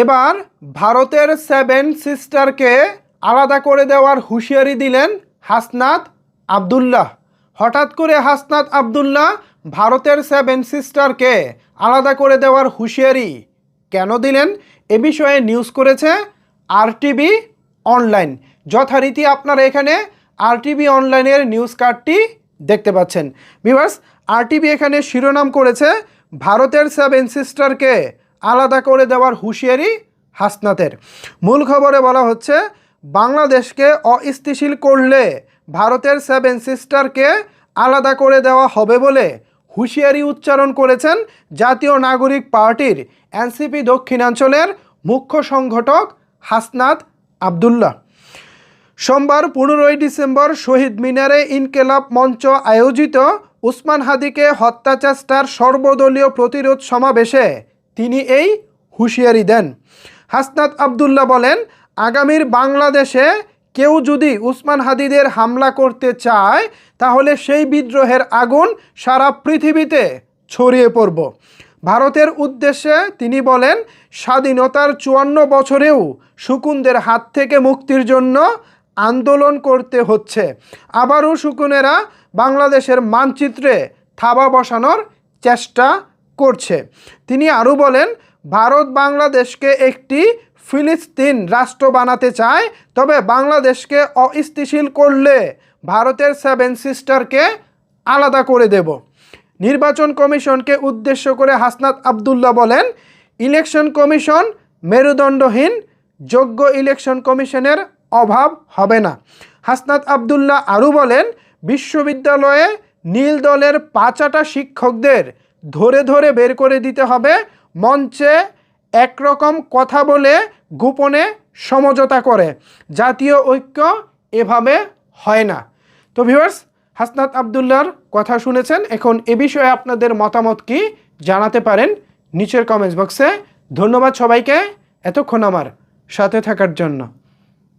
এবার ভারতের 7 সিস্টারকে আলাদা করে দেওয়ার হুঁশিয়ারি দিলেন হাসনাত আব্দুল্লাহ। হঠাৎ করে হাসনাত আব্দুল্লাহ ভারতের 7 সিস্টারকে আলাদা করে দেওয়ার হুঁশিয়ারি কেন দিলেন, এ বিষয়ে নিউজ করেছে আরটিভি অনলাইন। যথারীতি আপনারা এখানে আরটিভি অনলাইনের নিউজ কার্ডটি দেখতে পাচ্ছেন। ভিউয়ার্স, আরটিভি এখানে শিরোনাম করেছে ভারতের 7 সিস্টারকে আলাদা করে দেওয়ার হুঁশিয়ারি হাসনাতের। মূল খবরে বলা হচ্ছে, বাংলাদেশকে অস্থিতিশীল করলে ভারতের 7 সিস্টারকে আলাদা করে দেওয়া হবে বলে হুঁশিয়ারি উচ্চারণ করেছেন জাতীয় নাগরিক পার্টির এনসিপি দক্ষিণাঞ্চলের মুখ্য সংগঠক হাসনাত আব্দুল্লাহ। সোমবার 15 ডিসেম্বর শহীদ মিনারে ইনকেলাব মঞ্চ আয়োজিত উসমান হাদিকে হত্যা চেষ্টার সর্বদলীয় প্রতিরোধ সমাবেশে তিনি এই হুঁশিয়ারি দেন। হাসনাত আব্দুল্লাহ বলেন, আগামীর বাংলাদেশে কেউ যদি উসমান হাদিদের হামলা করতে চায় তাহলে সেই বিদ্রোহের আগুন সারা পৃথিবীতে ছড়িয়ে পড়ব। ভারতের উদ্দেশ্যে তিনি বলেন, স্বাধীনতার 54 বছরেও শকুনদের হাত থেকে মুক্তির জন্য আন্দোলন করতে হচ্ছে। আবারও শকুনেরা বাংলাদেশের মানচিত্রে থাবা বসানোর চেষ্টা করছে। তিনি আরও বলেন, ভারত বাংলাদেশকে একটি ফিলিস্তিন রাষ্ট্র বানাতে চায়, তবে বাংলাদেশকে অস্থিতিশীল করলে ভারতের 7 সিস্টারকে আলাদা করে দেব। নির্বাচন কমিশনকে উদ্দেশ্য করে হাসনাত আব্দুল্লাহ বলেন, ইলেকশন কমিশন মেরুদণ্ডহীন, যোগ্য ইলেকশন কমিশনের অভাব হবে না। হাসনাত আব্দুল্লাহ আরও বলেন, বিশ্ববিদ্যালয়ে নীল দলের 5 শিক্ষকদের ধরে ধরে বের করে দিতে হবে। মঞ্চে একরকম কথা বলে গোপনে সমঝোতা করে, জাতীয় ঐক্য এভাবে হয় না। তো ভিউয়ার্স, হাসনাত আব্দুল্লাহর কথা শুনেছেন। এখন এ বিষয়ে আপনাদের মতামত কি জানাতে পারেন নিচের কমেন্টস বক্সে। ধন্যবাদ সবাইকে এতক্ষণ আমার সাথে থাকার জন্য।